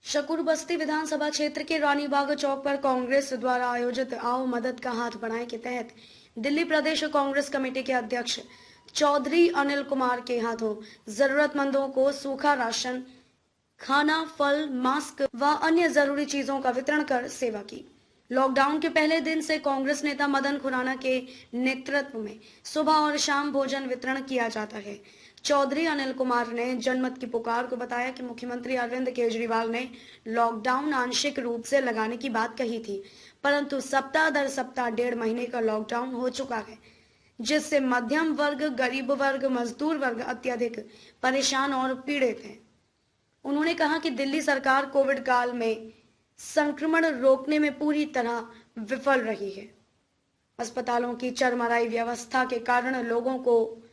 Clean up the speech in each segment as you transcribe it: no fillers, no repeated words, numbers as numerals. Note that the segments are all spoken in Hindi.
शकूर बस्ती विधानसभा क्षेत्र के रानीबाग चौक पर कांग्रेस द्वारा आयोजित आओ मदद का हाथ बढ़ाएं के तहत दिल्ली प्रदेश कांग्रेस कमेटी के अध्यक्ष चौधरी अनिल कुमार के हाथों जरूरतमंदों को सूखा राशन, खाना, फल, मास्क व अन्य जरूरी चीजों का वितरण कर सेवा की। लॉकडाउन के पहले दिन से कांग्रेस नेता मदन खुराना के नेतृत्व में सुबह और शाम भोजन वितरण किया जाता है। चौधरी अनिल कुमार ने जनमत की पुकार को बताया कि मुख्यमंत्री अरविंद केजरीवाल ने लॉकडाउन आंशिक रूप से लगाने की बात कही थी, परंतु सप्ताह दर सप्ताह 1.5 महीने का लॉकडाउन हो चुका है, जिससे मध्यम वर्ग, गरीब वर्ग, मजदूर वर्ग अत्यधिक परेशान और पीड़ित हैं। उन्होंने कहा कि दिल्ली सरकार कोविड काल में संक्रमण रोकने में पूरी तरह विफल रही है। अस्पतालों की चरमराई व्यवस्था के कारण लोगों को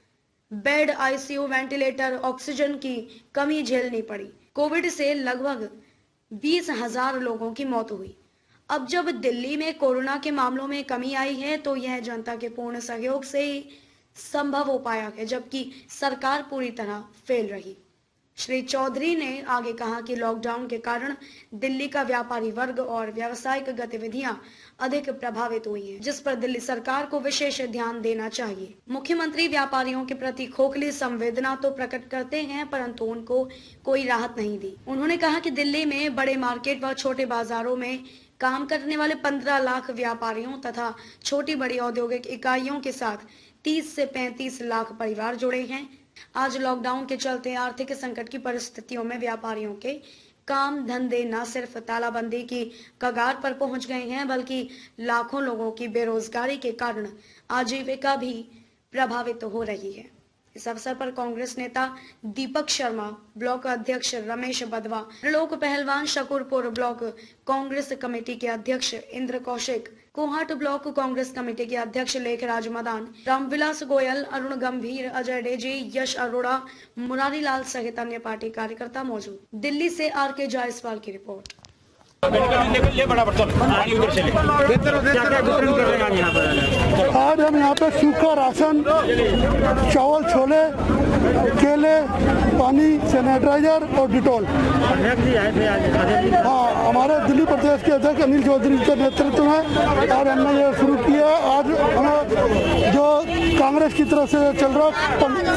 बेड, आईसीयू, वेंटिलेटर, ऑक्सीजन की कमी झेलनी पड़ी। कोविड से लगभग 20,000 लोगों की मौत हुई। अब जब दिल्ली में कोरोना के मामलों में कमी आई है तो यह जनता के पूर्ण सहयोग से ही संभव हो पाया है, जबकि सरकार पूरी तरह फेल रही। श्री चौधरी ने आगे कहा कि लॉकडाउन के कारण दिल्ली का व्यापारी वर्ग और व्यावसायिक गतिविधियां अधिक प्रभावित हुई हैं, जिस पर दिल्ली सरकार को विशेष ध्यान देना चाहिए। मुख्यमंत्री व्यापारियों के प्रति खोखली संवेदना तो प्रकट करते हैं, परंतु उनको कोई राहत नहीं दी। उन्होंने कहा कि दिल्ली में बड़े मार्केट व छोटे बाजारों में काम करने वाले 15 लाख व्यापारियों तथा छोटी बड़ी औद्योगिक इकाइयों के साथ 30 से 35 लाख परिवार जुड़े हैं। आज लॉकडाउन के चलते आर्थिक संकट की परिस्थितियों में व्यापारियों के काम धंधे न सिर्फ तालाबंदी की कगार पर पहुंच गए हैं, बल्कि लाखों लोगों की बेरोजगारी के कारण आजीविका भी प्रभावित हो रही है। इस अवसर पर कांग्रेस नेता दीपक शर्मा, ब्लॉक अध्यक्ष रमेश बदवा, त्रिलोक पहलवान, शकूरपुर ब्लॉक कांग्रेस कमेटी के अध्यक्ष इंद्र कौशिक, कोहाट ब्लॉक कांग्रेस कमेटी के अध्यक्ष लेखराज मदान, रामविलास गोयल, अरुण गंभीर, अजय डेजी, यश अरोड़ा, मुरारी लाल सहित अन्य पार्टी कार्यकर्ता मौजूद। दिल्ली से RK जायसवाल की रिपोर्ट। आज हम यहाँ पे सूखा राशन, चावल, छोले, केले, पानी, सैनिटाइजर और डिटॉल। हाँ, हमारे दिल्ली प्रदेश के अध्यक्ष अनिल चौधरी के नेतृत्व में आज हमने ये शुरू किया। आज हमें जो कांग्रेस की तरफ से चल रहा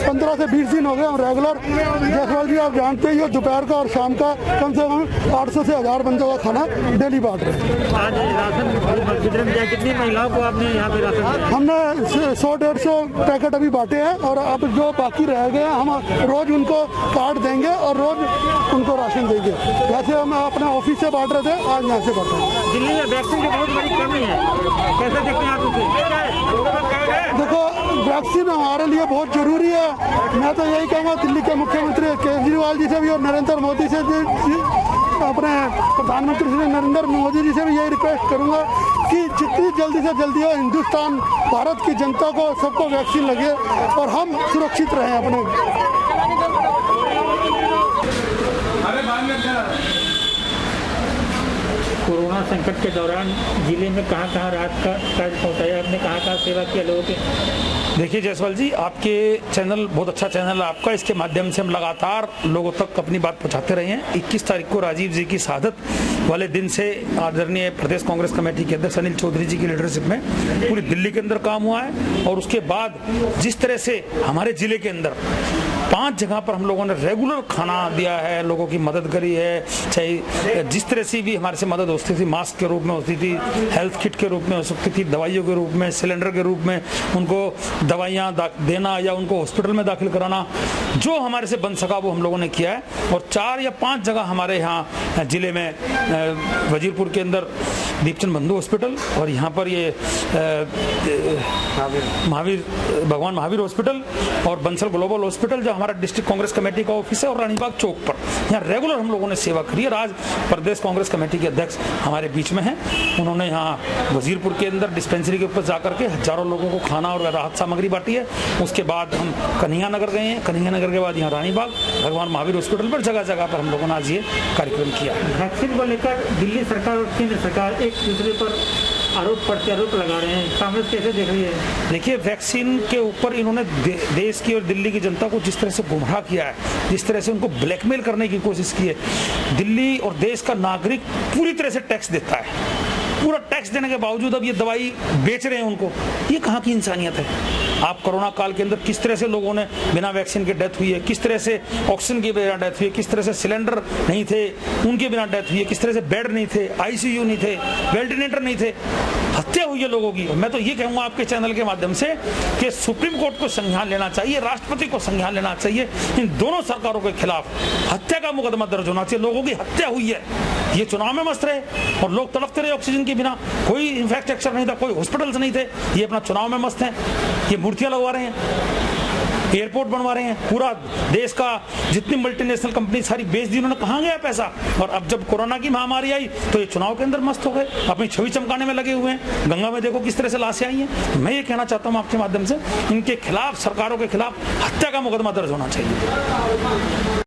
15 से 20 दिन हो गए हम रेगुलर, जायसवाल जी आप जानते ही हो, दोपहर का और शाम का कम से कम 800 से 1000 बंदों का खाना डेली बांट रहे हैं। आज राशन वितरण किया, कितनी महिलाओं को आपने यहाँ पे राशन? हमने 100-150 पैकेट अभी बांटे हैं और अब जो बाकी रह गए हम रोज उनको कार्ड देंगे और रोज उनको राशन देंगे। वैसे हम अपने ऑफिस से बांट रहे थे, आज यहाँ से बांट रहे हैं। दिल्ली में वैक्सीन की बहुत बड़ी कमी है, कैसे देखते हैं आप उसे? देखो, वैक्सीन हमारे लिए बहुत जरूरी है। मैं तो यही कहूँगा दिल्ली के मुख्यमंत्री केजरीवाल जी से भी और नरेंद्र मोदी से अपने प्रधानमंत्री श्री नरेंद्र मोदी जी से भी यही रिक्वेस्ट करूंगा कि जितनी जल्दी से जल्दी हो हिंदुस्तान, भारत की जनता को सबको वैक्सीन लगे और हम सुरक्षित रहें अपने। कोरोना संकट के दौरान जिले में कहाँ राहत का कार्य पहुँचाया आपने, कहाँ सेवा किया लोगों के? देखिए जायसवाल जी, आपके चैनल बहुत अच्छा चैनल है आपका, इसके माध्यम से हम लगातार लोगों तक अपनी बात पहुंचाते रहे हैं। 21 तारीख को राजीव जी की शहादत वाले दिन से आदरणीय प्रदेश कांग्रेस कमेटी के अध्यक्ष अनिल चौधरी जी की लीडरशिप में पूरी दिल्ली के अंदर काम हुआ है और उसके बाद जिस तरह से हमारे जिले के अंदर 5 जगह पर हम लोगों ने रेगुलर खाना दिया है, लोगों की मदद करी है, चाहे जिस तरह से भी हमारे से मदद होती थी, मास्क के रूप में होती थी, हेल्थ किट के रूप में हो सकती थी, दवाइयों के रूप में, सिलेंडर के रूप में उनको दवाइयाँ देना या उनको हॉस्पिटल में दाखिल कराना, जो हमारे से बन सका वो हम लोगों ने किया है। और 4 या 5 जगह हमारे यहाँ जिले में वजीरपुर के अंदर दीपचंद बंधु हॉस्पिटल और यहाँ पर ये भगवान महावीर हॉस्पिटल और बंसल ग्लोबल हॉस्पिटल जो हमारा डिस्ट्रिक्ट कांग्रेस कमेटी का ऑफिस है और रानीबाग चौक पर यहाँ रेगुलर हम लोगों ने सेवा करी है। आज प्रदेश कांग्रेस कमेटी के अध्यक्ष हमारे बीच में हैं, उन्होंने यहाँ वजीरपुर के अंदर डिस्पेंसरी के ऊपर जाकर के हजारों लोगों को खाना और राहत सामग्री बांटी है। उसके बाद हम कन्हैया नगर गए हैं, कन्हैया नगर के बाद यहाँ रानीबाग, भगवान महावीर हॉस्पिटल पर जगह जगह पर हम लोगों ने आज ये कार्यक्रम किया। वैक्सीन को लेकर दिल्ली सरकार और केंद्र सरकार एक दूसरे पर आरोप प्रत्यारोप लगा रहे हैं, कांग्रेस कैसे देख रही है? देखिए, वैक्सीन के ऊपर इन्होंने देश की और दिल्ली की जनता को जिस तरह से गुमराह किया है, जिस तरह से उनको ब्लैकमेल करने की कोशिश की है। दिल्ली और देश का नागरिक पूरी तरह से टैक्स देता है, पूरा टैक्स देने के बावजूद अब ये दवाई बेच रहे हैं उनको। ये कहाँ की इंसानियत है? आप कोरोना काल के अंदर किस तरह से लोगों ने बिना वैक्सीन के डेथ हुई है, किस तरह से ऑक्सीजन के बिना डेथ हुई है, किस तरह से सिलेंडर नहीं थे उनके बिना डेथ हुई है, किस तरह से बेड नहीं थे, आईसीयू नहीं थे, वेंटिलेटर नहीं थे, हत्या हुई है लोगों की। मैं तो ये कहूंगा आपके चैनल के माध्यम से कि सुप्रीम कोर्ट को संज्ञान लेना चाहिए, राष्ट्रपति को संज्ञान लेना चाहिए, इन दोनों सरकारों के खिलाफ हत्या का मुकदमा दर्ज होना चाहिए। लोगों की हत्या हुई है, ये चुनाव में मस्त रहे और लोग तड़पते रहे ऑक्सीजन के बिना, कोई इंफ्रास्ट्रक्चर नहीं था, कोई हॉस्पिटल्स नहीं थे, ये अपना चुनाव में मस्त हैं, ये मूर्तियां लगवा रहे हैं, एयरपोर्ट बनवा रहे हैं, पूरा देश का जितनी मल्टीनेशनल कंपनी सारी बेच दी उन्होंने। कहाँ गया पैसा? और अब जब कोरोना की महामारी आई तो ये चुनाव के अंदर मस्त हो गए, अपनी छवि चमकाने में लगे हुए हैं। गंगा में देखो किस तरह से लाशें आई हैं। तो मैं ये कहना चाहता हूँ आपके माध्यम से, इनके खिलाफ, सरकारों के खिलाफ हत्या का मुकदमा दर्ज होना चाहिए।